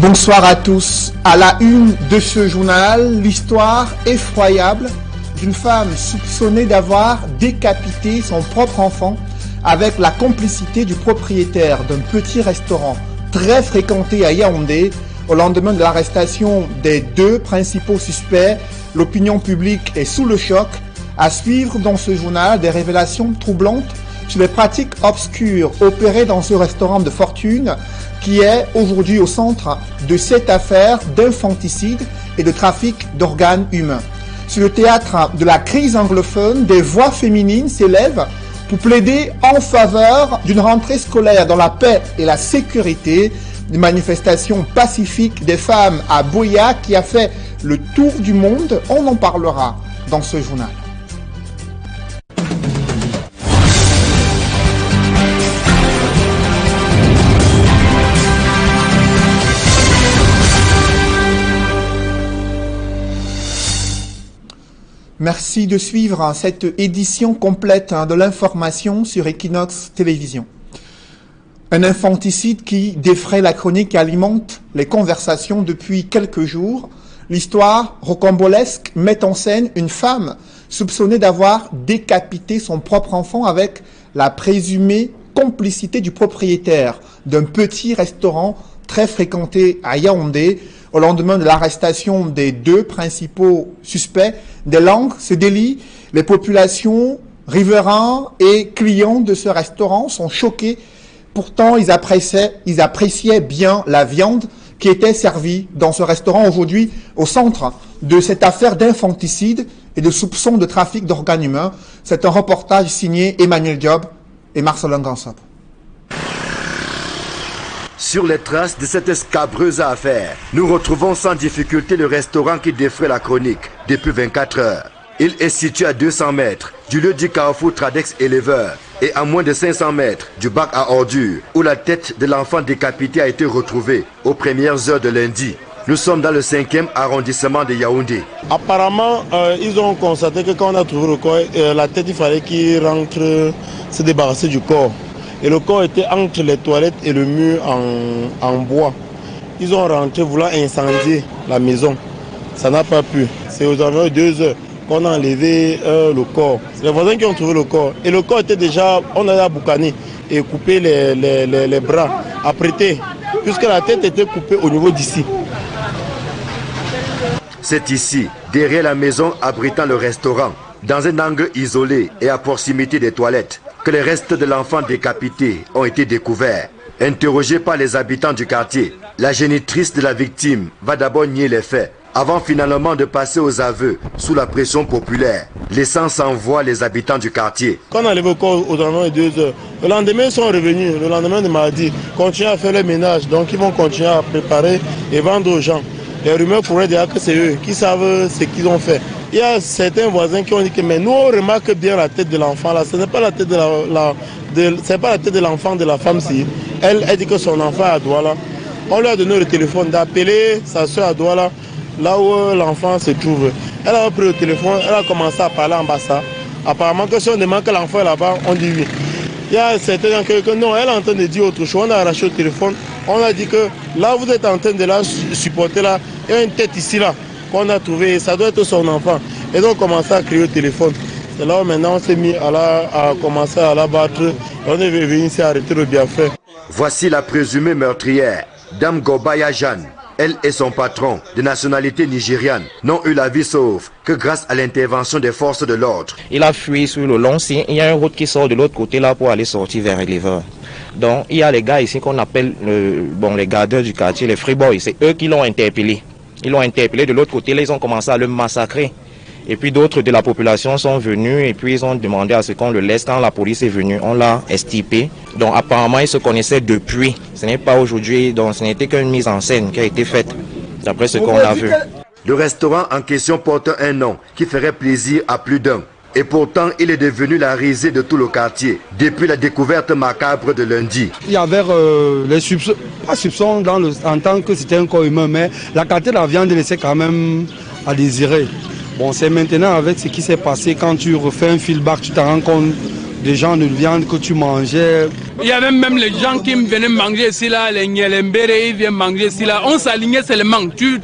Bonsoir à tous. À la une de ce journal, l'histoire effroyable d'une femme soupçonnée d'avoir décapité son propre enfant avec la complicité du propriétaire d'un petit restaurant très fréquenté à Yaoundé. Au lendemain de l'arrestation des deux principaux suspects, l'opinion publique est sous le choc. À suivre dans ce journal des révélations troublantes sur les pratiques obscures opérées dans ce restaurant de fortune qui est aujourd'hui au centre de cette affaire d'infanticide et de trafic d'organes humains. Sur le théâtre de la crise anglophone, des voix féminines s'élèvent pour plaider en faveur d'une rentrée scolaire dans la paix et la sécurité. Une manifestation pacifique des femmes à Boya qui a fait le tour du monde. On en parlera dans ce journal. Merci de suivre cette édition complète de l'information sur Equinox Télévision. Un infanticide qui défraie la chronique et alimente les conversations depuis quelques jours. L'histoire rocambolesque met en scène une femme soupçonnée d'avoir décapité son propre enfant avec la présumée complicité du propriétaire d'un petit restaurant très fréquenté à Yaoundé. Au lendemain de l'arrestation des deux principaux suspects, des langues se délient. Les populations, riverains et clients de ce restaurant sont choqués. Pourtant, ils appréciaient bien la viande qui était servie dans ce restaurant aujourd'hui au centre de cette affaire d'infanticide et de soupçons de trafic d'organes humains. C'est un reportage signé Emmanuel Diop et Marcelin Gansop. Sur les traces de cette scabreuse affaire, nous retrouvons sans difficulté le restaurant qui défraie la chronique depuis 24 heures. Il est situé à 200 mètres du lieu du carrefour Tradex Éleveur et à moins de 500 mètres du bac à ordures où la tête de l'enfant décapité a été retrouvée aux premières heures de lundi. Nous sommes dans le 5e arrondissement de Yaoundé. Apparemment, ils ont constaté que quand on a trouvé le corps, la tête, il fallait qu'il rentre se débarrasser du corps. Et le corps était entre les toilettes et le mur en bois. Ils ont rentré voulant incendier la maison. Ça n'a pas pu. C'est aux environs de 2 heures qu'on a enlevé le corps. C'est les voisins qui ont trouvé le corps. Et le corps était déjà, on a boucané et coupé les bras, apprêté, puisque la tête était coupée au niveau d'ici. C'est ici, derrière la maison abritant le restaurant, dans un angle isolé et à proximité des toilettes, que les restes de l'enfant décapité ont été découverts. Interrogée par les habitants du quartier, la génitrice de la victime va d'abord nier les faits, avant finalement de passer aux aveux sous la pression populaire, laissant sans voix les habitants du quartier. Quand on a levé le corps aux environs de 2 heures, le lendemain ils sont revenus, le lendemain de mardi, continuer à faire le ménage, donc ils vont continuer à préparer et vendre aux gens. Les rumeurs pourraient dire que c'est eux qui savent ce qu'ils ont fait. Il y a certains voisins qui ont dit que mais nous on remarque bien la tête de l'enfant là, ce n'est pas la tête c'est pas la tête de l'enfant de la femme si. Elle dit que son enfant est à Douala. On lui a donné le téléphone d'appeler sa soeur à Douala, là où l'enfant se trouve. Elle a pris le téléphone, elle a commencé à parler en bassa. Apparemment que si on demande que l'enfant est là-bas, on dit oui. Il y a certains que non, elle est en train de dire autre chose. On a arraché le téléphone, on a dit que là vous êtes en train de la supporter là, il y a une tête ici là qu'on a trouvé, ça doit être son enfant. Et donc on a commencé à crier au téléphone. C'est là où maintenant on s'est mis à commencer à la battre. On est venu ici arrêter le bienfait. Voici la présumée meurtrière, Dame Gobaya Jeanne. Elle et son patron, de nationalité nigériane, n'ont eu la vie sauve que grâce à l'intervention des forces de l'ordre. Il a fui sur le long sien. Il y a une route qui sort de l'autre côté là pour aller sortir vers Éleveur. Donc il y a les gars ici qu'on appelle les gardeurs du quartier, les free boys. C'est eux qui l'ont interpellé. Ils l'ont interpellé de l'autre côté, là ils ont commencé à le massacrer. Et puis d'autres de la population sont venus et puis ils ont demandé à ce qu'on le laisse. Quand la police est venue, on l'a extirpé. Donc apparemment ils se connaissaient depuis. Ce n'est pas aujourd'hui, donc ce n'était qu'une mise en scène qui a été faite, d'après ce qu'on a vu. Le restaurant en question porte un nom qui ferait plaisir à plus d'un. Et pourtant, il est devenu la risée de tout le quartier depuis la découverte macabre de lundi. Il y avait les soupçons, pas soupçons en tant que c'était un corps humain, mais la qualité de la viande laissait quand même à désirer. Bon, c'est maintenant avec ce qui s'est passé, quand tu refais un feedback, tu te rends compte des genres de viande que tu mangeais. Il y avait même les gens qui venaient manger ici là, les Nyelembere, ils viennent manger ici là. On s'alignait seulement. Tu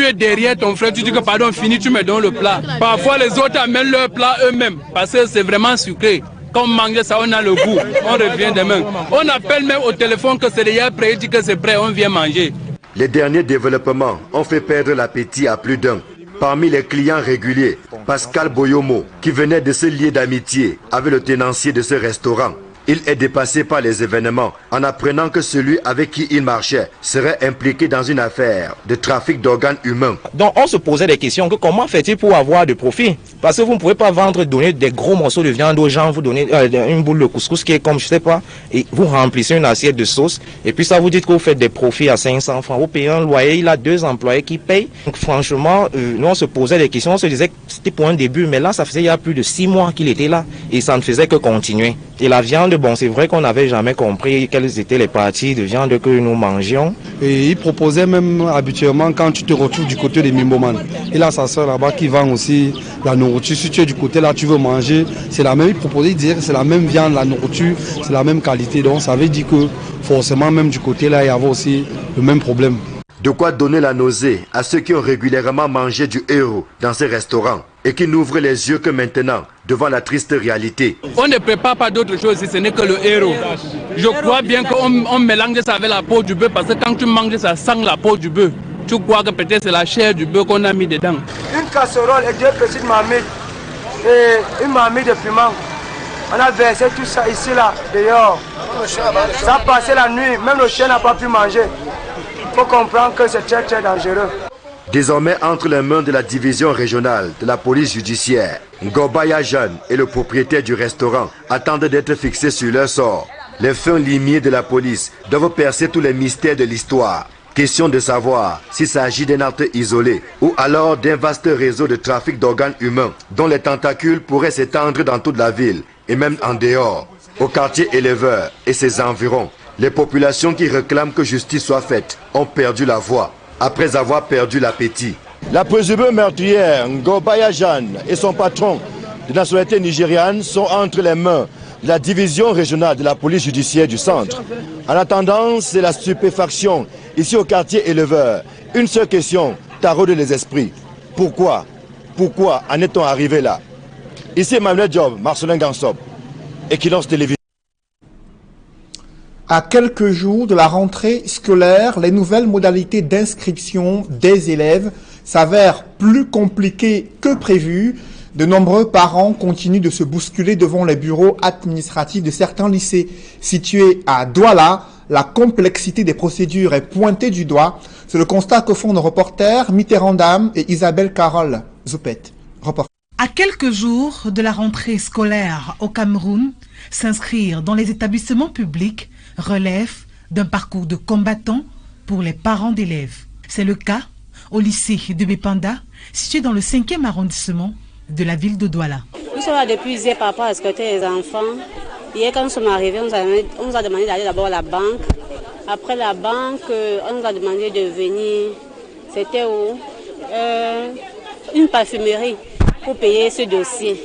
es derrière ton frère, tu dis que pardon, fini, tu me donnes le plat. Parfois les autres amènent leur plat eux-mêmes parce que c'est vraiment sucré. Quand on mange ça, on a le goût, on revient demain. On appelle même au téléphone que c'est déjà prêt, il dit que c'est prêt, on vient manger. Les derniers développements ont fait perdre l'appétit à plus d'un. Parmi les clients réguliers, Pascal Boyomo, qui venait de se lier d'amitié avec le tenancier de ce restaurant. Il est dépassé par les événements en apprenant que celui avec qui il marchait serait impliqué dans une affaire de trafic d'organes humains. Donc on se posait des questions, que comment fait-il pour avoir de profit? Parce que vous ne pouvez pas donner des gros morceaux de viande aux gens, vous donnez une boule de couscous qui est comme je sais pas, et vous remplissez une assiette de sauce, et puis ça vous dit que vous faites des profits à 500 francs, vous payez un loyer, il a 2 employés qui payent. Donc franchement, nous on se posait des questions, on se disait que c'était pour un début, mais là ça faisait il y a plus de 6 mois qu'il était là, et ça ne faisait que continuer. Et la viande, bon, c'est vrai qu'on n'avait jamais compris quelles étaient les parties de viande que nous mangions. Et il proposait même habituellement quand tu te retrouves du côté des Mimboman. Il a sa soeur là-bas qui vend aussi la nourriture. Si tu es du côté là, tu veux manger, c'est la même. Il proposait, il disait que c'est la même viande, la nourriture, c'est la même qualité. Donc ça veut dire que forcément même du côté là, il y avait aussi le même problème. De quoi donner la nausée à ceux qui ont régulièrement mangé du héros dans ces restaurants et qui n'ouvrent les yeux que maintenant devant la triste réalité. On ne prépare pas d'autre chose si ce n'est que le héros. Je crois bien qu'on mélange ça avec la peau du bœuf parce que quand tu manges ça sent la peau du bœuf. Tu crois que peut-être c'est la chair du bœuf qu'on a mis dedans. Une casserole et 2 petites marmites et une marmite de piment. On a versé tout ça ici là, dehors. Ça a passé la nuit, même le chien n'a pas pu manger. Il faut comprendre que c'est très très dangereux. Désormais entre les mains de la division régionale de la police judiciaire, Ngobaya Jeanne et le propriétaire du restaurant attendent d'être fixés sur leur sort. Les fins limiers de la police doivent percer tous les mystères de l'histoire. Question de savoir s'il s'agit d'un acte isolé ou alors d'un vaste réseau de trafic d'organes humains dont les tentacules pourraient s'étendre dans toute la ville et même en dehors. Au quartier éleveur et ses environs, les populations qui réclament que justice soit faite ont perdu la voix après avoir perdu l'appétit. La présumée meurtrière Ngobaya Jeanne et son patron de nationalité nigériane sont entre les mains de la division régionale de la police judiciaire du centre. En attendant, c'est la stupéfaction ici au quartier éleveur. Une seule question taraude les esprits. Pourquoi en est-on arrivé là? Ici Emmanuel Job, Marcelin Gansop, Equinox Télévision. À quelques jours de la rentrée scolaire, les nouvelles modalités d'inscription des élèves s'avèrent plus compliquées que prévu. De nombreux parents continuent de se bousculer devant les bureaux administratifs de certains lycées. Situés à Douala, la complexité des procédures est pointée du doigt. C'est le constat que font nos reporters Mitterrand Dam et Isabelle Carole Zoupet. À quelques jours de la rentrée scolaire au Cameroun, s'inscrire dans les établissements publics relève d'un parcours de combattant pour les parents d'élèves. C'est le cas au lycée de Bépanda, situé dans le 5e arrondissement de la ville de Douala. Nous sommes là depuis hier par rapport à escorter les enfants. Hier, quand nous sommes arrivés, on nous a demandé d'aller d'abord à la banque. Après la banque, on nous a demandé de venir, c'était où une parfumerie pour payer ce dossier.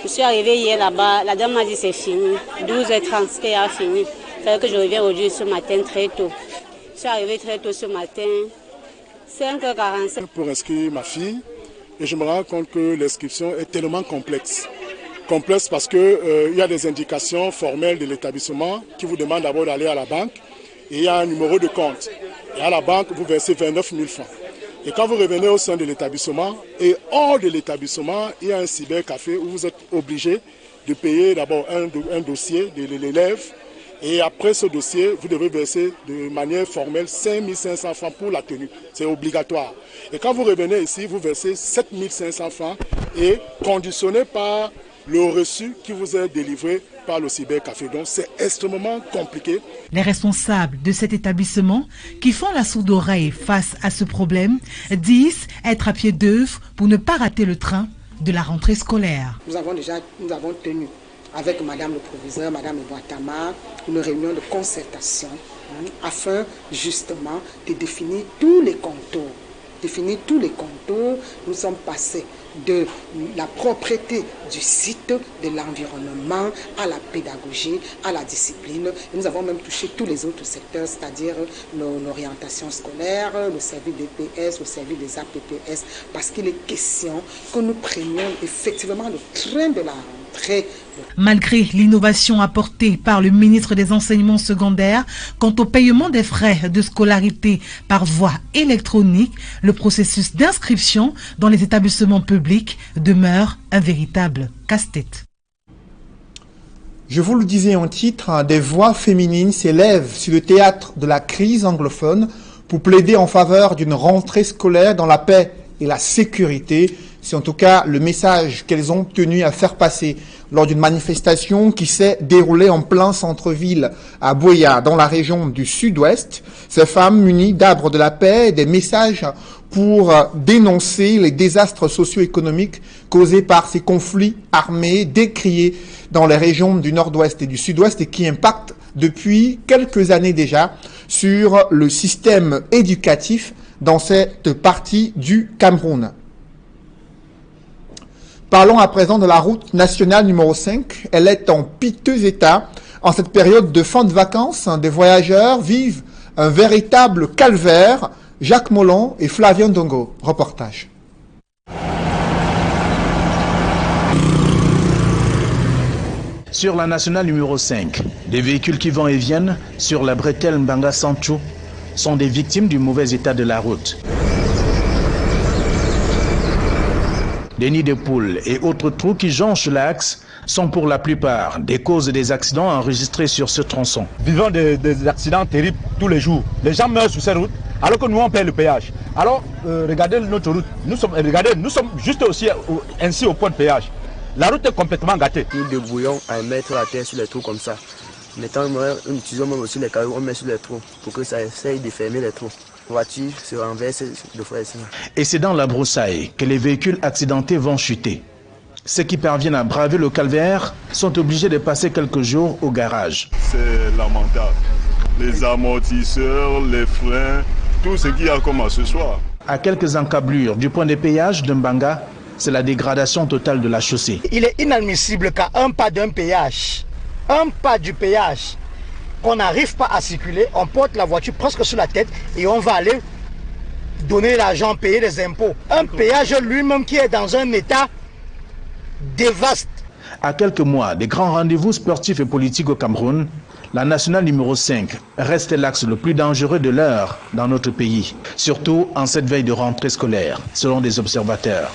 Je suis arrivée hier là-bas, la dame m'a dit c'est fini, 12h30, c'était fini. Il fallait que je revienne aujourd'hui ce matin très tôt. Je suis arrivée très tôt ce matin, 5h45. Pour inscrire ma fille, et je me rends compte que l'inscription est tellement complexe. Complexe parce qu'il y a des indications formelles de l'établissement qui vous demandent d'abord d'aller à la banque et il y a un numéro de compte. Et à la banque, vous versez 29 000 francs. Et quand vous revenez au sein de l'établissement et hors de l'établissement, il y a un cybercafé où vous êtes obligé de payer d'abord un dossier de l'élève. Et après ce dossier, vous devez verser de manière formelle 5 500 francs pour la tenue. C'est obligatoire. Et quand vous revenez ici, vous versez 7 500 francs et conditionné par le reçu qui vous est délivré par le cybercafé. Donc c'est extrêmement compliqué. Les responsables de cet établissement qui font la sourde oreille face à ce problème disent être à pied d'œuvre pour ne pas rater le train de la rentrée scolaire. Nous avons tenu avec Madame le Proviseur, Madame Boatama, une réunion de concertation afin justement de définir tous les contours. Nous sommes passés de la propreté du site, de l'environnement, à la pédagogie, à la discipline. Et nous avons même touché tous les autres secteurs, c'est-à-dire l'orientation scolaire, le service des PS, le service des APPS, parce qu'il est question que nous prenions effectivement le train de la rentrée. Malgré l'innovation apportée par le ministre des Enseignements secondaires quant au paiement des frais de scolarité par voie électronique, le processus d'inscription dans les établissements publics demeure un véritable casse-tête. Je vous le disais en titre, des voix féminines s'élèvent sur le théâtre de la crise anglophone pour plaider en faveur d'une rentrée scolaire dans la paix et la sécurité. C'est en tout cas le message qu'elles ont tenu à faire passer lors d'une manifestation qui s'est déroulée en plein centre-ville à Buea, dans la région du sud-ouest. Ces femmes munies d'arbres de la paix et des messages pour dénoncer les désastres socio-économiques causés par ces conflits armés décriés dans les régions du nord-ouest et du sud-ouest et qui impactent depuis quelques années déjà sur le système éducatif dans cette partie du Cameroun. Parlons à présent de la route nationale numéro 5. Elle est en piteux état. En cette période de fin de vacances, des voyageurs vivent un véritable calvaire. Jacques Mollon et Flavien Dongo. Reportage. Sur la nationale numéro 5, des véhicules qui vont et viennent sur la bretelle Mbanga-Sancho sont des victimes du mauvais état de la route. Des nids de poules et autres trous qui jonchent l'axe sont pour la plupart des causes des accidents enregistrés sur ce tronçon. Vivons des accidents terribles tous les jours. Les gens meurent sur cette route alors que nous on paie le péage. Alors regardez notre route. Nous sommes juste aussi ainsi au point de péage. La route est complètement gâtée. Nous débrouillons à mettre la terre sur les trous comme ça. Maintenant, nous utilisons même aussi les cailloux, on met sur les trous pour que ça essaye de fermer les trous. La voiture se renverse de fois ici. Et c'est dans la broussaille que les véhicules accidentés vont chuter. Ceux qui parviennent à braver le calvaire sont obligés de passer quelques jours au garage. C'est lamentable. Les amortisseurs, les freins, tout ce qu'il y a comme accessoire. À quelques encablures du point de péage de Mbanga, c'est la dégradation totale de la chaussée. Il est inadmissible qu'à un pas d'un péage, un pas du péage, qu'on n'arrive pas à circuler, on porte la voiture presque sur la tête et on va aller donner l'argent, payer les impôts. Un péage lui-même qui est dans un état dévaste. À quelques mois des grands rendez-vous sportifs et politiques au Cameroun, la nationale numéro 5 reste l'axe le plus dangereux de l'heure dans notre pays, surtout en cette veille de rentrée scolaire, selon des observateurs.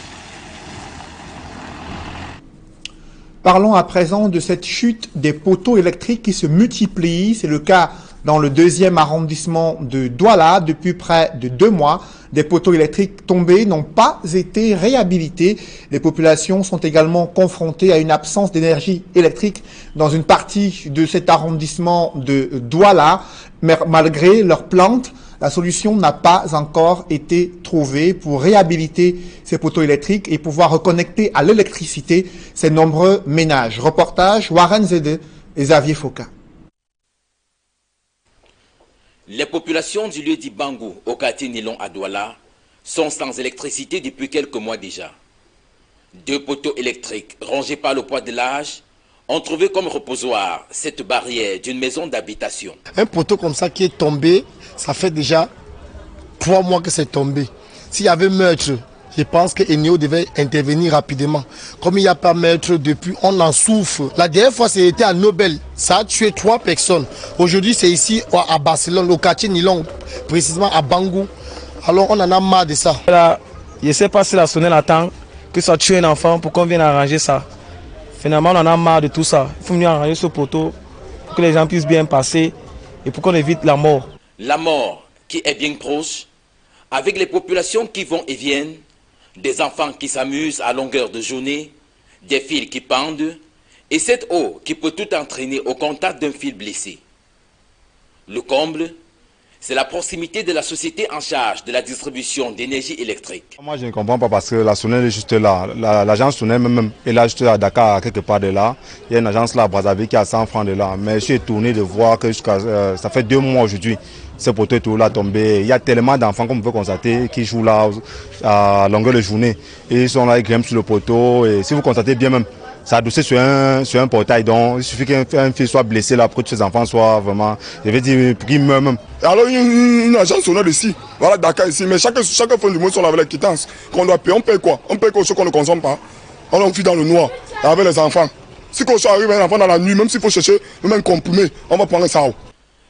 Parlons à présent de cette chute des poteaux électriques qui se multiplient. C'est le cas dans le 2e arrondissement de Douala. Depuis près de 2 mois, des poteaux électriques tombés n'ont pas été réhabilités. Les populations sont également confrontées à une absence d'énergie électrique dans une partie de cet arrondissement de Douala. Mais malgré leurs plaintes, la solution n'a pas encore été trouvée pour réhabiliter ces poteaux électriques et pouvoir reconnecter à l'électricité ces nombreux ménages. Reportage Warren Zede et Xavier Foka. Les populations du lieu d'Ibangu, au quartier Nilon à Douala, sont sans électricité depuis quelques mois déjà. 2 poteaux électriques rangés par le poids de l'âge ont trouvé comme reposoir cette barrière d'une maison d'habitation. Un poteau comme ça qui est tombé, ça fait déjà 3 mois que c'est tombé. S'il y avait meurtre, je pense que Eneo devait intervenir rapidement. Comme il n'y a pas meurtre depuis, on en souffre. La dernière fois, c'était à Nobel. Ça a tué 3 personnes. Aujourd'hui, c'est ici à Barcelone, au quartier Nilon, précisément à Bangou. Alors, on en a marre de ça. Là, je ne sais pas si la sonnette attend que ça tue un enfant pour qu'on vienne arranger ça. Finalement, on en a marre de tout ça. Il faut venir arranger ce poteau pour que les gens puissent bien passer et pour qu'on évite la mort. La mort qui est bien proche, avec les populations qui vont et viennent, des enfants qui s'amusent à longueur de journée, des fils qui pendent, et cette eau qui peut tout entraîner au contact d'un fil blessé. Le comble, c'est la proximité de la société en charge de la distribution d'énergie électrique. Moi je ne comprends pas parce que la Sonel est juste là. L'agence Sonel même est là juste à Dakar, quelque part de là. Il y a une agence là à Brazzaville qui a 100 francs de là. Mais je suis étonné de voir que ça fait 2 mois aujourd'hui. Ce poteau est tout là tombé. Il y a tellement d'enfants comme vous pouvez constater qui jouent là à longueur de journée. Et ils sont là, ils grimpent sur le poteau. Et si vous constatez bien même, ça a adossé sur un portail. Donc il suffit qu'un fils soit blessé là pour que ces enfants soient vraiment, je vais dire, qu'ils meurent même. Alors une agence sonore ici, voilà Dakar ici, mais chaque fin du mois sont avec les quittances qu'on doit payer. On paye quoi? On paye quoi ce qu'on ne consomme pas? On vit dans le noir avec les enfants. Si qu'on arrive un enfant dans la nuit, même s'il faut chercher le même comprimé, on va prendre ça.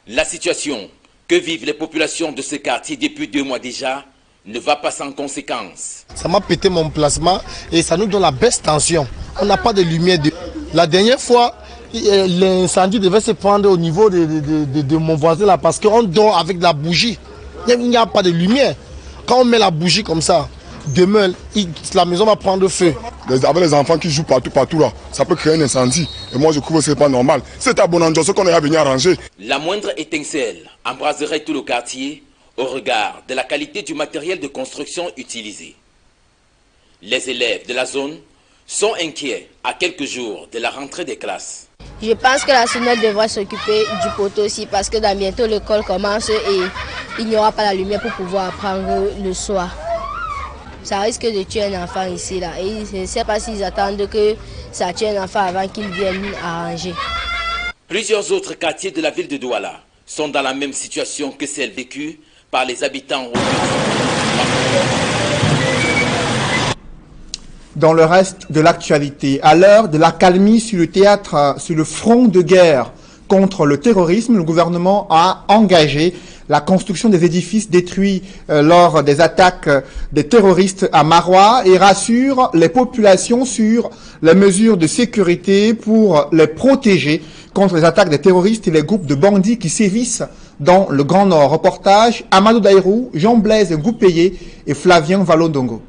La situation que vivent les populations de ce quartier depuis 2 mois déjà ne va pas sans conséquences. Ça m'a pété mon plasma et ça nous donne la baisse tension. On n'a pas de lumière. La dernière fois, l'incendie devait se prendre au niveau de mon voisin là parce qu'on dort avec de la bougie. Il n'y a pas de lumière. Quand on met la bougie comme ça, demain, la maison va prendre feu. Avec les enfants qui jouent partout là, ça peut créer un incendie. Et moi je trouve que ce n'est pas normal. C'est à Bonanjo ce qu'on est à venir arranger. La moindre étincelle embraserait tout le quartier au regard de la qualité du matériel de construction utilisé. Les élèves de la zone sont inquiets à quelques jours de la rentrée des classes. Je pense que la SONEL devrait s'occuper du poteau aussi parce que dans bientôt l'école commence et il n'y aura pas la lumière pour pouvoir apprendre le soir. Ça risque de tuer un enfant ici là et je ne sais pas s'ils attendent que ça tue un enfant avant qu'ils viennent arranger. Plusieurs autres quartiers de la ville de Douala sont dans la même situation que celle vécue par les habitants. Dans le reste de l'actualité, à l'heure de l'accalmie sur le théâtre, sur le front de guerre contre le terrorisme, le gouvernement a engagé la construction des édifices détruits lors des attaques des terroristes à Maroua et rassure les populations sur les mesures de sécurité pour les protéger contre les attaques des terroristes et les groupes de bandits qui sévissent dans le Grand Nord. Reportage Amadou Daïrou, Jean-Blaise Goupéé et Flavien Valodongo.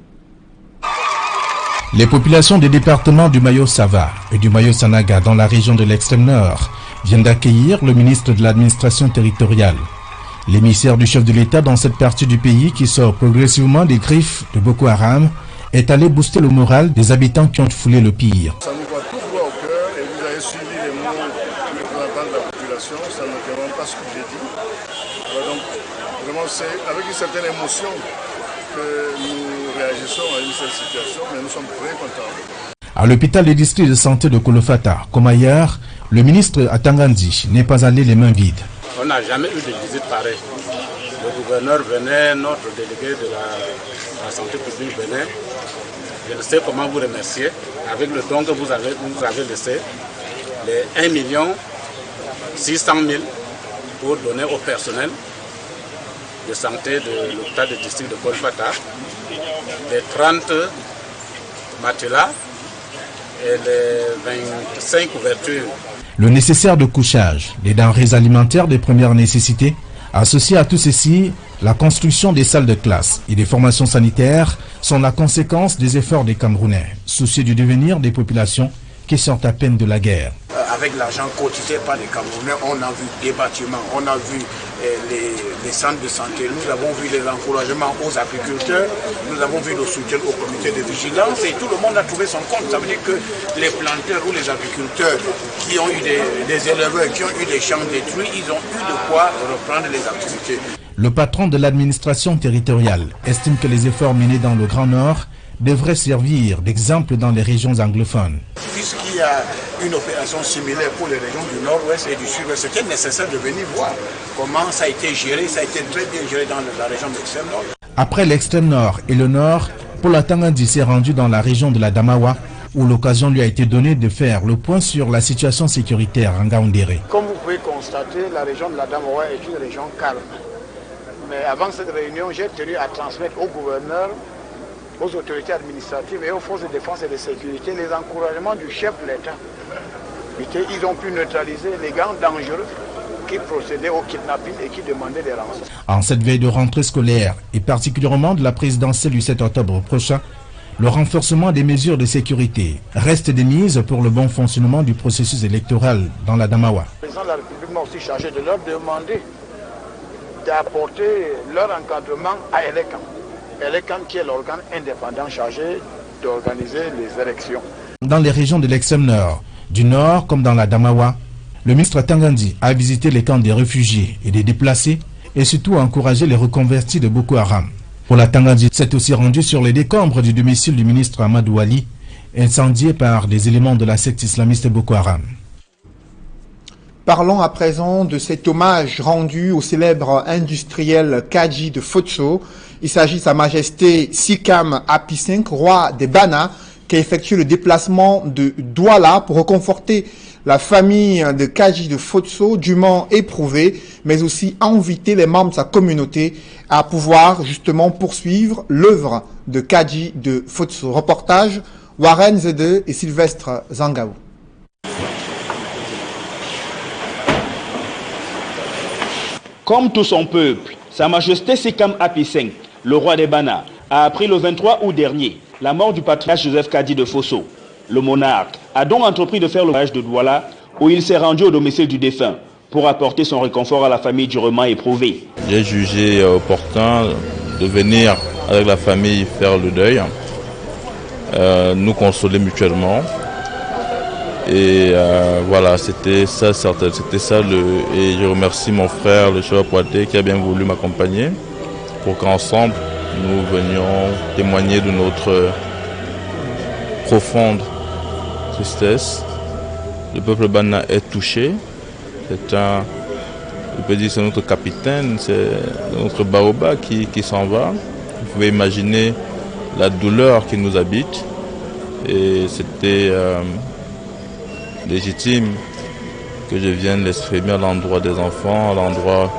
Les populations des départements du Mayo-Sava et du Mayo-Sanaga dans la région de l'extrême nord viennent d'accueillir le ministre de l'administration territoriale. L'émissaire du chef de l'État dans cette partie du pays qui sort progressivement des griffes de Boko Haram est allé booster le moral des habitants qui ont foulé le pire. Ça nous va tout droit au cœur et vous avez suivi les mots du représentant de la population, ça ne demande pas ce que j'ai dit. Alors donc, vraiment, c'est avec une certaine émotion que nous réagissons à une telle situation, mais nous sommes très contents. À l'hôpital des districts de santé de Kolofata, comme ailleurs, le ministre Atangandi n'est pas allé les mains vides. On n'a jamais eu de visite pareille. Le gouverneur venait, notre délégué de la santé publique venait. Je ne sais comment vous remercier avec le don que vous avez laissé, les 1 600 000 pour donner au personnel de santé de l'hôpital du district de Kolofata, les 30 matelas et les 25 couvertures. Le nécessaire de couchage, les denrées alimentaires de première nécessité, associé à tout ceci, la construction des salles de classe et des formations sanitaires sont la conséquence des efforts des Camerounais, soucieux du devenir des populations qui sortent à peine de la guerre. Avec l'argent cotisé par les Camerounais, on a vu des bâtiments, on a vu les centres de santé, nous avons vu les encouragements aux agriculteurs, nous avons vu le soutien au comité de vigilance et tout le monde a trouvé son compte. Ça veut dire que les planteurs ou les agriculteurs qui ont eu des éleveurs, qui ont eu des champs détruits, ils ont eu de quoi reprendre les activités. Le patron de l'administration territoriale estime que les efforts menés dans le Grand Nord devraient servir d'exemple dans les régions anglophones. Puisqu'il y a une opération similaire pour les régions du Nord-Ouest et du Sud-Ouest, c'était nécessaire de venir voir comment ça a été géré, ça a été très bien géré dans la région de l'extrême Nord. Après l'extrême Nord et le Nord, Paul Atangandi s'est rendu dans la région de la Damawa, où l'occasion lui a été donnée de faire le point sur la situation sécuritaire en Ngaoundéré. Comme vous pouvez constater, la région de la Damawa est une région calme. Mais avant cette réunion, j'ai tenu à transmettre au gouverneur, aux autorités administratives et aux forces de défense et de sécurité les encouragements du chef de l'État. Ils ont pu neutraliser les gangs dangereux qui procédaient au kidnapping et qui demandaient des rançons. En cette veille de rentrée scolaire et particulièrement de la présidentielle du 7 octobre prochain, le renforcement des mesures de sécurité reste de mise pour le bon fonctionnement du processus électoral dans la Damawa. Le président de la République m'a aussi chargé de leur demander d'apporter leur encadrement à Elekan. Elekan qui est l'organe indépendant chargé d'organiser les élections. Dans les régions de l'extrême nord, du nord comme dans la Damawa, le ministre Tangandi a visité les camps des réfugiés et des déplacés et surtout a encouragé les reconvertis de Boko Haram. Pour la Tangandi, s'est aussi rendu sur les décombres du domicile du ministre Amadou Ali, incendié par des éléments de la secte islamiste Boko Haram. Parlons à présent de cet hommage rendu au célèbre industriel Kadji de Fotso. Il s'agit de Sa Majesté Sikam Api V, roi des Bana, qui a effectué le déplacement de Douala pour reconforter la famille de Kadji de Fotso, dûment éprouvée, mais aussi inviter les membres de sa communauté à pouvoir justement poursuivre l'œuvre de Kadji de Fotso. Reportage Warren Zede et Sylvestre Zangaou. Comme tout son peuple, Sa Majesté Sikam Api V, le roi des Bana, a appris le 23 août dernier la mort du patriarche Joseph Kadji de Fosso. Le monarque a donc entrepris de faire le voyage de Douala, où il s'est rendu au domicile du défunt pour apporter son réconfort à la famille durement éprouvée. J'ai jugé opportun de venir avec la famille faire le deuil, nous consoler mutuellement. Et voilà, c'était ça, et je remercie mon frère, le chef Poité, qui a bien voulu m'accompagner pour qu'ensemble nous venions témoigner de notre profonde tristesse. Le peuple Bana est touché. Je peux dire, c'est notre capitaine, c'est notre baoba qui s'en va. Vous pouvez imaginer la douleur qui nous habite. Et c'était légitime que je vienne l'exprimer à l'endroit des enfants, à l'endroit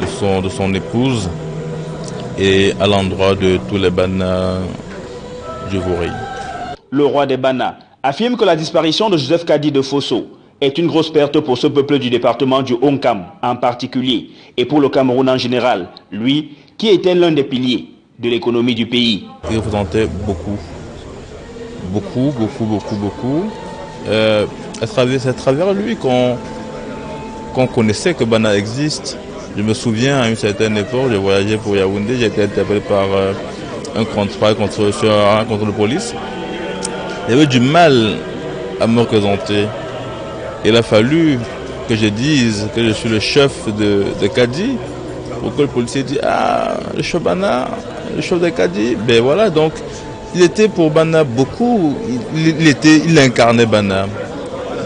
de son épouse et à l'endroit de tous les Bana du Vouri. Le roi des Bana affirme que la disparition de Joseph Kadji de Fosso est une grosse perte pour ce peuple du département du Onkam en particulier et pour le Cameroun en général, lui qui était l'un des piliers de l'économie du pays. Il représentait beaucoup. C'est à travers lui qu'on connaissait que Bana existe. Je me souviens à une certaine époque, j'ai voyagé pour Yaoundé, j'ai été interpellé par un contrat contre la police. J'avais du mal à me représenter. Il a fallu que je dise que je suis le chef de Kadji pour que le policier dise le chef Bana, le chef de Kadji. Ben voilà, donc il était pour Bana beaucoup, il incarnait Bana.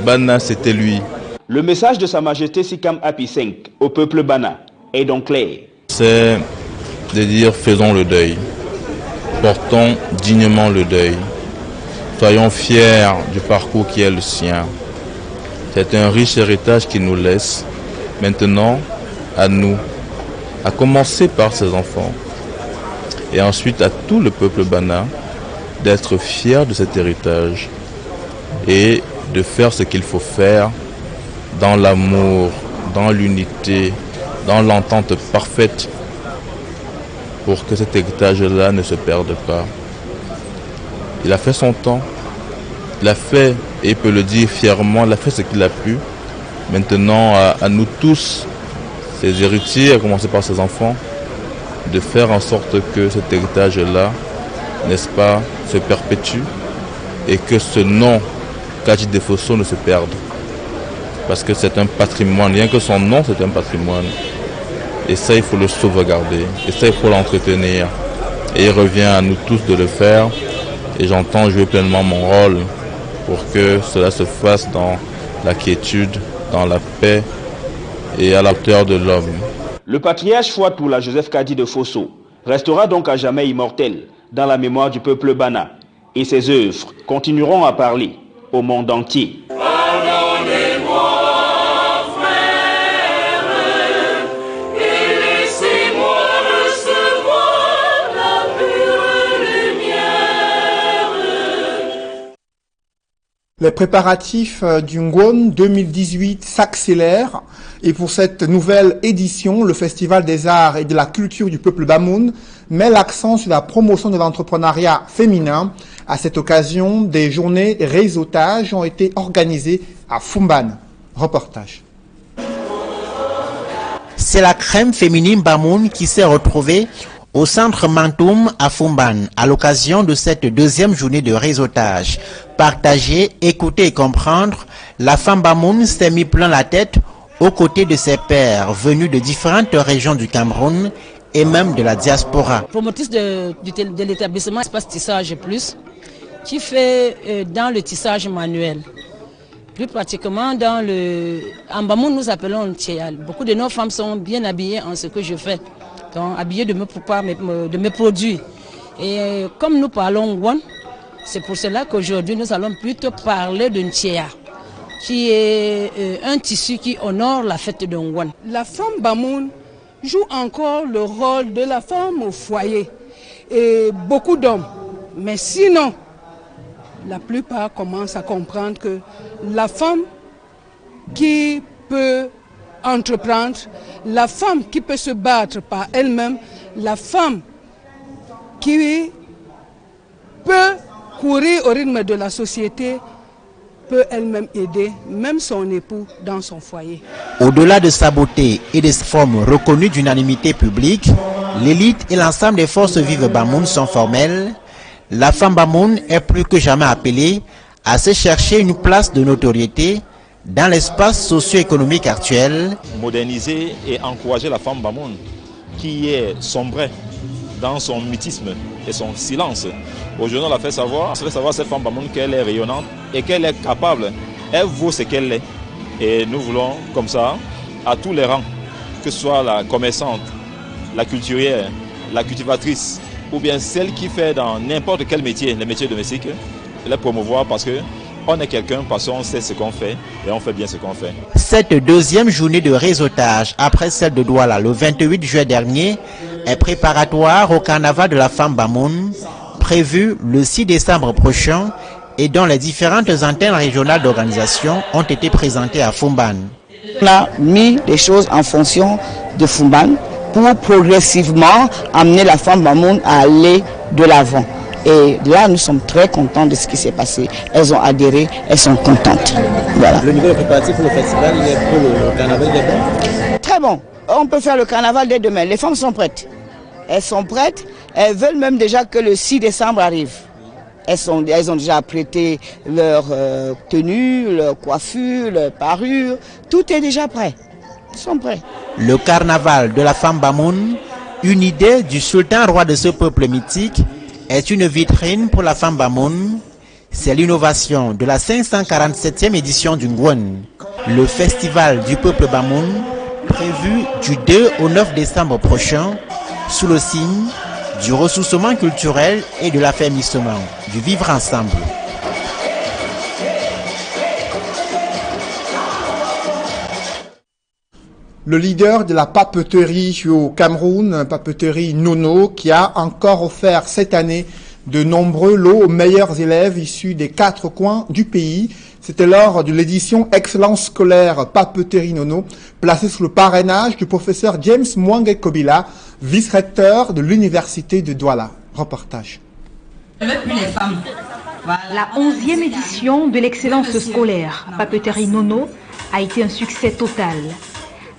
Bana, c'était lui. Le message de Sa Majesté Sikam Api V au peuple Bana est donc clair. C'est de dire faisons le deuil, portons dignement le deuil, soyons fiers du parcours qui est le sien. C'est un riche héritage qu'il nous laisse. Maintenant, à nous, à commencer par ses enfants et ensuite à tout le peuple Bana, d'être fiers de cet héritage et de faire ce qu'il faut faire dans l'amour, dans l'unité, dans l'entente parfaite pour que cet héritage-là ne se perde pas. Il a fait son temps, il a fait, et il peut le dire fièrement, il a fait ce qu'il a pu. Maintenant, à nous tous, ses héritiers, à commencer par ses enfants, de faire en sorte que cet héritage-là, n'est-ce pas, se perpétue et que ce nom Kadji de Fosso ne se perde. Parce que c'est un patrimoine, rien que son nom, c'est un patrimoine. Et ça, il faut le sauvegarder. Et ça, il faut l'entretenir. Et il revient à nous tous de le faire. Et j'entends jouer pleinement mon rôle pour que cela se fasse dans la quiétude, dans la paix et à la hauteur de l'homme. Le patriarche Fouatoula Joseph Kadji de Fosso restera donc à jamais immortel dans la mémoire du peuple Bana. Et ses œuvres continueront à parler au monde entier. Les préparatifs du Ngwon 2018 s'accélèrent et pour cette nouvelle édition, le Festival des Arts et de la Culture du Peuple Bamoun met l'accent sur la promotion de l'entrepreneuriat féminin. À cette occasion, des journées réseautage ont été organisées à Fumban. Reportage. C'est la crème féminine Bamoun qui s'est retrouvée au centre Mantoum à Fumban à l'occasion de cette deuxième journée de réseautage. Partager, écouter et comprendre, la femme Bamoun s'est mis plein la tête aux côtés de ses pairs venus de différentes régions du Cameroun et même de la diaspora. Promotrice de l'établissement Espace Tissage Plus, qui fait dans le tissage manuel. Plus pratiquement en Bamoun, nous appelons le tchéal. Beaucoup de nos femmes sont bien habillées en ce que je fais, donc habillées de mes produits. Et comme nous parlons Ngwan, c'est pour cela qu'aujourd'hui nous allons plutôt parler d'un tchéa, qui est un tissu qui honore la fête de Ngwan. La femme Bamoun joue encore le rôle de la femme au foyer et beaucoup d'hommes. Mais sinon, la plupart commencent à comprendre que la femme qui peut entreprendre, la femme qui peut se battre par elle-même, la femme qui peut courir au rythme de la société, peut elle-même aider même son époux dans son foyer. Au-delà de sa beauté et de sa forme reconnue d'unanimité publique, l'élite et l'ensemble des forces vives Bamoun sont formelles. La femme Bamoun est plus que jamais appelée à se chercher une place de notoriété dans l'espace socio-économique actuel. Moderniser et encourager la femme Bamoun qui est sombrée dans son mutisme et son silence. Aujourd'hui, on l'a fait savoir cette femme Bamoun qu'elle est rayonnante et qu'elle est capable. Elle vaut ce qu'elle est. Et nous voulons, comme ça, à tous les rangs, que ce soit la commerçante, la culturière, la cultivatrice, ou bien celle qui fait dans n'importe quel métier, les métiers domestiques, les promouvoir parce qu'on est quelqu'un, parce qu'on sait ce qu'on fait et on fait bien ce qu'on fait. Cette deuxième journée de réseautage, après celle de Douala le 28 juillet dernier, est préparatoire au carnaval de la femme Bamoun, prévu le 6 décembre prochain et dont les différentes antennes régionales d'organisation ont été présentées à Fumban. On a mis les choses en fonction de Fumban pour progressivement amener la femme Bamoun à aller de l'avant. Et là, nous sommes très contents de ce qui s'est passé. Elles ont adhéré, elles sont contentes. Voilà. Le niveau préparatif pour le festival, il est pour le carnaval, il est bon? Très bon. On peut faire le carnaval dès demain. Les femmes sont prêtes. Elles sont prêtes. Elles veulent même déjà que le 6 décembre arrive. Elles ont déjà prêté leur tenue, leur coiffure, leur parure. Tout est déjà prêt. Ils sont prêts. Le carnaval de la femme Bamoun, une idée du sultan roi de ce peuple mythique, est une vitrine pour la femme Bamoun. C'est l'innovation de la 547e édition du Ngwan, le festival du peuple Bamoun, prévu du 2 au 9 décembre prochain, sous le signe du ressourcement culturel et de l'affermissement du vivre ensemble. Le leader de la papeterie au Cameroun, papeterie Nono, qui a encore offert cette année de nombreux lots aux meilleurs élèves issus des 4 coins du pays. C'était lors de l'édition Excellence scolaire Papeterie Nono, placée sous le parrainage du professeur James Mwange Kobila, vice-recteur de l'université de Douala. Reportage. La 11e édition de l'Excellence scolaire Papeterie Nono a été un succès total,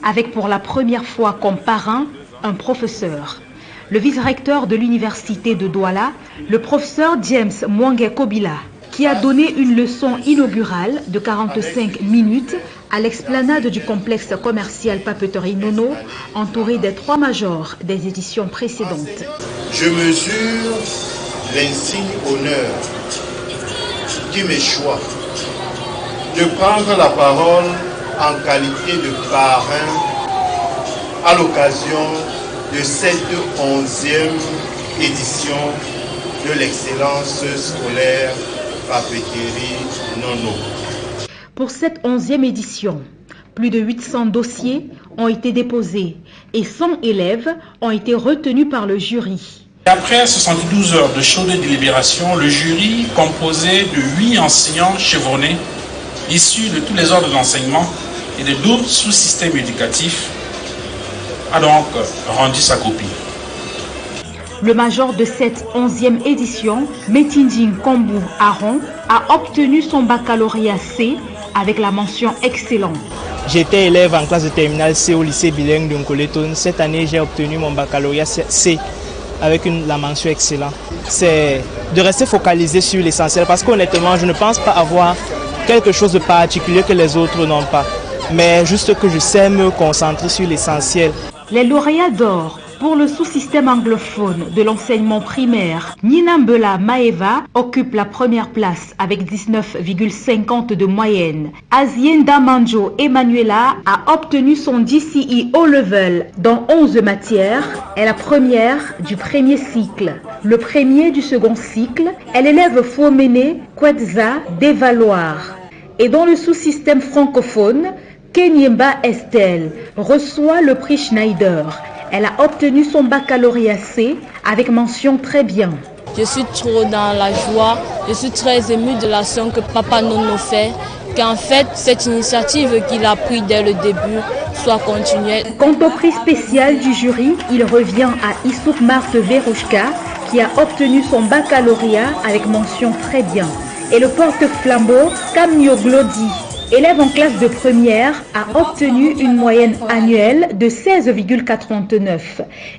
avec pour la première fois comme parrain un professeur. Le vice-recteur de l'université de Douala, le professeur James Mwange Kobila, qui a donné une leçon inaugurale de 45 minutes à l'explanade du complexe commercial Papeterie Nono, entouré des 3 majors des éditions précédentes. Je mesure l'insigne honneur qui m'échoit de prendre la parole en qualité de parrain à l'occasion de cette 11e édition de l'excellence scolaire Papeterie Nono. Pour cette 11e édition, plus de 800 dossiers ont été déposés et 100 élèves ont été retenus par le jury. Après 72 heures de chaude délibération, le jury, composé de 8 enseignants chevronnés, issus de tous les ordres d'enseignement et de d'autres sous-systèmes éducatifs, a donc rendu sa copie. Le major de cette 11e édition, Metinding Kombu Aron, a obtenu son baccalauréat C avec la mention excellent. J'étais élève en classe de terminale C au lycée bilingue de Nkoletone. Cette année, j'ai obtenu mon baccalauréat C avec la mention excellent. C'est de rester focalisé sur l'essentiel parce qu'honnêtement, je ne pense pas avoir quelque chose de particulier que les autres n'ont pas. Mais juste que je sais me concentrer sur l'essentiel. Les lauréats d'or pour le sous-système anglophone de l'enseignement primaire, Ninambela Maeva occupe la première place avec 19,50 de moyenne. Azienda Manjo Emanuela a obtenu son DCE O-Level dans 11 matières. Elle est la première du premier cycle. Le premier du second cycle est l'élève Fouomene Kwetza d'Evaloir. Et dans le sous-système francophone, Kenyemba Estelle reçoit le prix Schneider. Elle a obtenu son baccalauréat C avec mention très bien. Je suis trop dans la joie, je suis très émue de l'action que Papa Nono fait, qu'en fait cette initiative qu'il a prise dès le début soit continuée. Quant au prix spécial du jury, il revient à Issouk Marthe Verouchka qui a obtenu son baccalauréat avec mention très bien. Et le porte-flambeau Kamnyo Glody, élève en classe de première, a obtenu une moyenne annuelle de 16,89.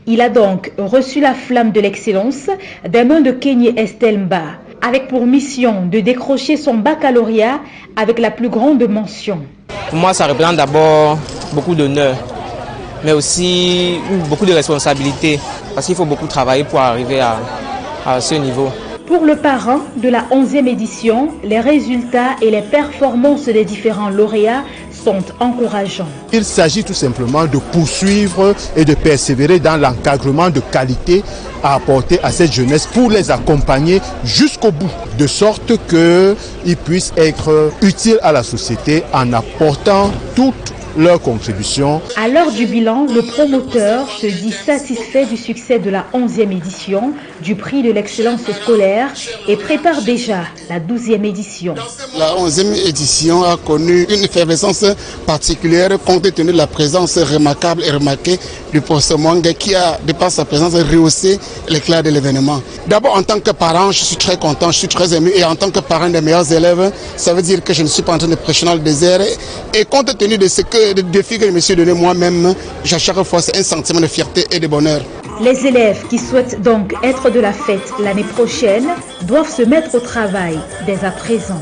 Il a donc reçu la flamme de l'excellence des mains de Kenye Estelle Mba, avec pour mission de décrocher son baccalauréat avec la plus grande mention. Pour moi, ça représente d'abord beaucoup d'honneur, mais aussi beaucoup de responsabilités, parce qu'il faut beaucoup travailler pour arriver à ce niveau. Pour le parrain de la 11e édition, les résultats et les performances des différents lauréats sont encourageants. Il s'agit tout simplement de poursuivre et de persévérer dans l'encadrement de qualité à apporter à cette jeunesse pour les accompagner jusqu'au bout, de sorte qu'ils puissent être utiles à la société en apportant toute leur contribution. À l'heure du bilan, le promoteur se dit satisfait du succès de la 11e édition du prix de l'excellence scolaire et prépare déjà la 12e édition. La 11e édition a connu une effervescence particulière compte tenu de la présence remarquable et remarquée du professeur Mwange qui a, de par sa présence, rehaussé l'éclat de l'événement. D'abord, en tant que parent, je suis très content, je suis très ému et en tant que parent des meilleurs élèves, ça veut dire que je ne suis pas en train de prêcher dans le désert et compte tenu de ce que le défi que je me suis donné moi-même, j'ai à chaque fois un sentiment de fierté et de bonheur. Les élèves qui souhaitent donc être de la fête l'année prochaine doivent se mettre au travail dès à présent.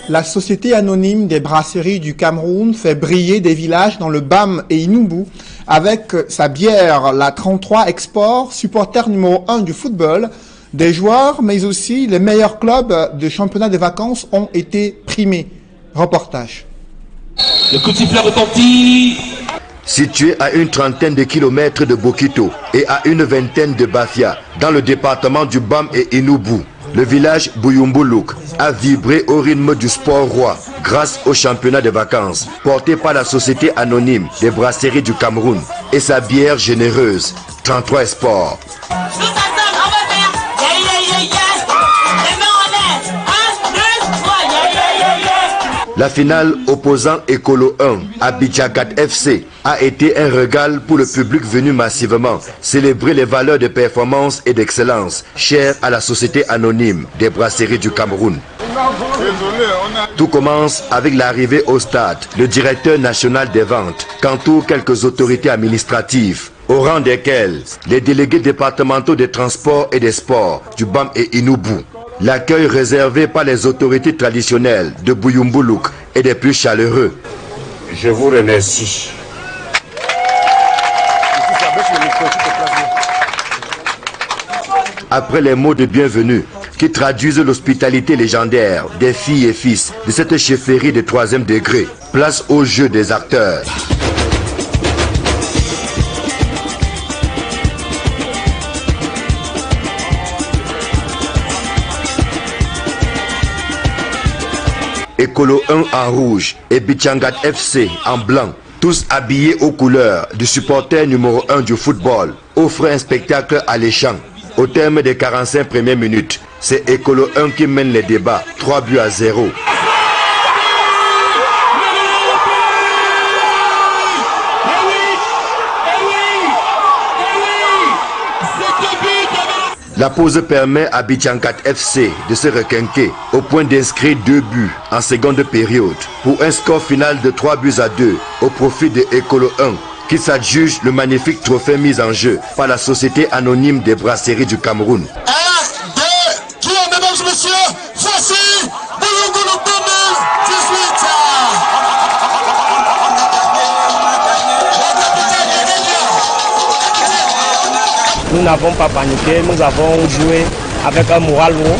La Société anonyme des brasseries du Cameroun fait briller des villages dans le BAM et Inubu avec sa bière, la 33 Export, supporter numéro 1 du football. Des joueurs, mais aussi les meilleurs clubs de championnat des vacances ont été primés. Reportage. Le coup de sifflet retentit. Situé à une trentaine de kilomètres de Bokito et à une vingtaine de Bafia, dans le département du BAM et Inubu, le village Buyumbuluk a vibré au rythme du sport roi grâce au championnat de vacances porté par la Société anonyme des brasseries du Cameroun et sa bière généreuse, 33 Sport. La finale opposant Ekolo 1 à Bichagat FC a été un régal pour le public venu massivement célébrer les valeurs de performance et d'excellence chères à la Société anonyme des brasseries du Cameroun. Tout commence avec l'arrivée au stade, le directeur national des ventes, qu'entourent quelques autorités administratives, au rang desquelles les délégués départementaux des transports et des sports du BAM et Inubu. L'accueil réservé par les autorités traditionnelles de Buyumbuluk est des plus chaleureux. Je vous remercie. Après les mots de bienvenue qui traduisent l'hospitalité légendaire des filles et fils de cette chefferie de 3e degré, place au jeu des acteurs. Ekolo 1 en rouge et Bichangat FC en blanc, tous habillés aux couleurs du supporter numéro 1 du football, offrent un spectacle alléchant. Au terme des 45 premières minutes, c'est Ekolo 1 qui mène les débats, 3-0. La pause permet à Abidjan-4 FC de se requinquer au point d'inscrire 2 buts en seconde période pour un score final de 3-2 au profit de Ekolo 1 qui s'adjuge le magnifique trophée mis en jeu par la Société anonyme des brasseries du Cameroun. 1, 2, 3, mesdames et messieurs, voici Boulougou 2018. Nous n'avons pas paniqué, nous avons joué avec un moral haut.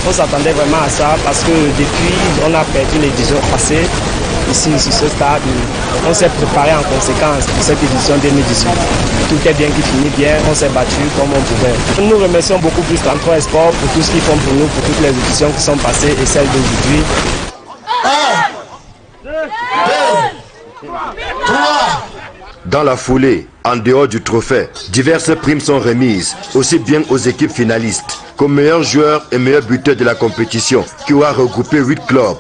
On s'attendait vraiment à ça parce que depuis on a perdu l'édition passée ici sur ce stade. On s'est préparé en conséquence pour cette édition 2018. Tout est bien qui finit bien, on s'est battu comme on pouvait. Nous remercions beaucoup plus 33 Sport pour tout ce qu'ils font pour nous, pour toutes les éditions qui sont passées et celles d'aujourd'hui. 1, 2, 3. Dans la foulée, en dehors du trophée, diverses primes sont remises, aussi bien aux équipes finalistes qu'aux meilleurs joueurs et meilleurs buteurs de la compétition, qui aura regroupé 8 clubs.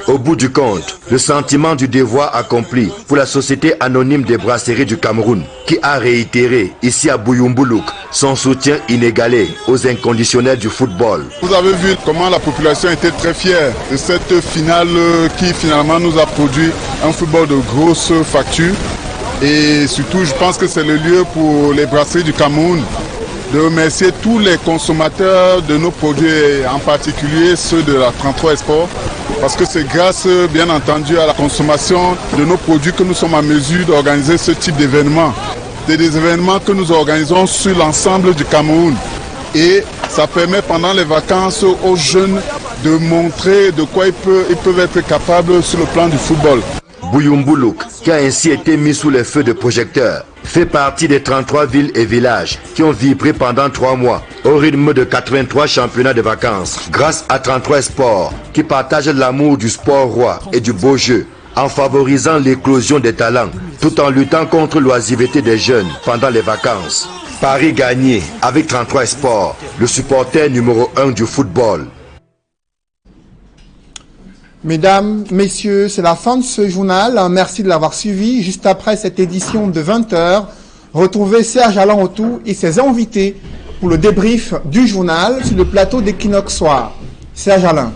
Au bout du compte, le sentiment du devoir accompli pour la Société anonyme des brasseries du Cameroun, qui a réitéré ici à Bouyoumboulou son soutien inégalé aux inconditionnels du football. Vous avez vu comment la population était très fière de cette finale qui finalement nous a produit un football de grosse facture. Et surtout, je pense que c'est le lieu pour les brasseries du Cameroun de remercier tous les consommateurs de nos produits, en particulier ceux de la 33 Sport, parce que c'est grâce, bien entendu, à la consommation de nos produits que nous sommes en mesure d'organiser ce type d'événements. C'est des événements que nous organisons sur l'ensemble du Cameroun. Et ça permet pendant les vacances aux jeunes de montrer de quoi ils peuvent être capables sur le plan du football. Bouyoumboulou, qui a ainsi été mis sous les feux de projecteurs, fait partie des 33 villes et villages qui ont vibré pendant 3 mois au rythme de 83 championnats de vacances grâce à 33 Sports qui partagent l'amour du sport roi et du beau jeu en favorisant l'éclosion des talents tout en luttant contre l'oisiveté des jeunes pendant les vacances. Paris gagné avec 33 Sports, le supporter numéro 1 du football. Mesdames, messieurs, c'est la fin de ce journal. Merci de l'avoir suivi. Juste après cette édition de 20h, retrouvez Serge Alain Autou et ses invités pour le débrief du journal sur le plateau d'Equinox Soir. Serge Alain.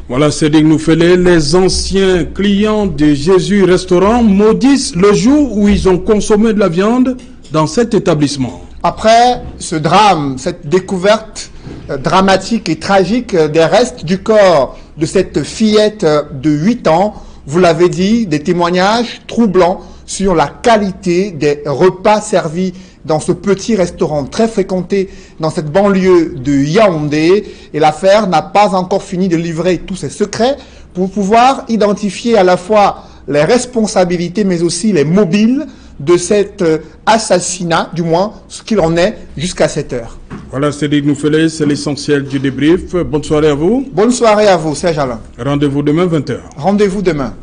Voilà, Cédric Noufélé, les anciens clients de Jésus Restaurant maudissent le jour où ils ont consommé de la viande dans cet établissement. Après ce drame, cette découverte dramatique et tragique des restes du corps de cette fillette de 8 ans, vous l'avez dit, des témoignages troublants sur la qualité des repas servis dans ce petit restaurant très fréquenté dans cette banlieue de Yaoundé. Et l'affaire n'a pas encore fini de livrer tous ses secrets pour pouvoir identifier à la fois les responsabilités mais aussi les mobiles de cet assassinat, du moins ce qu'il en est jusqu'à cette heure. Voilà, Cédric Noufélé, c'est l'essentiel du débrief. Bonne soirée à vous. Bonne soirée à vous, Serge Alain. Rendez-vous demain 20h. Rendez-vous demain.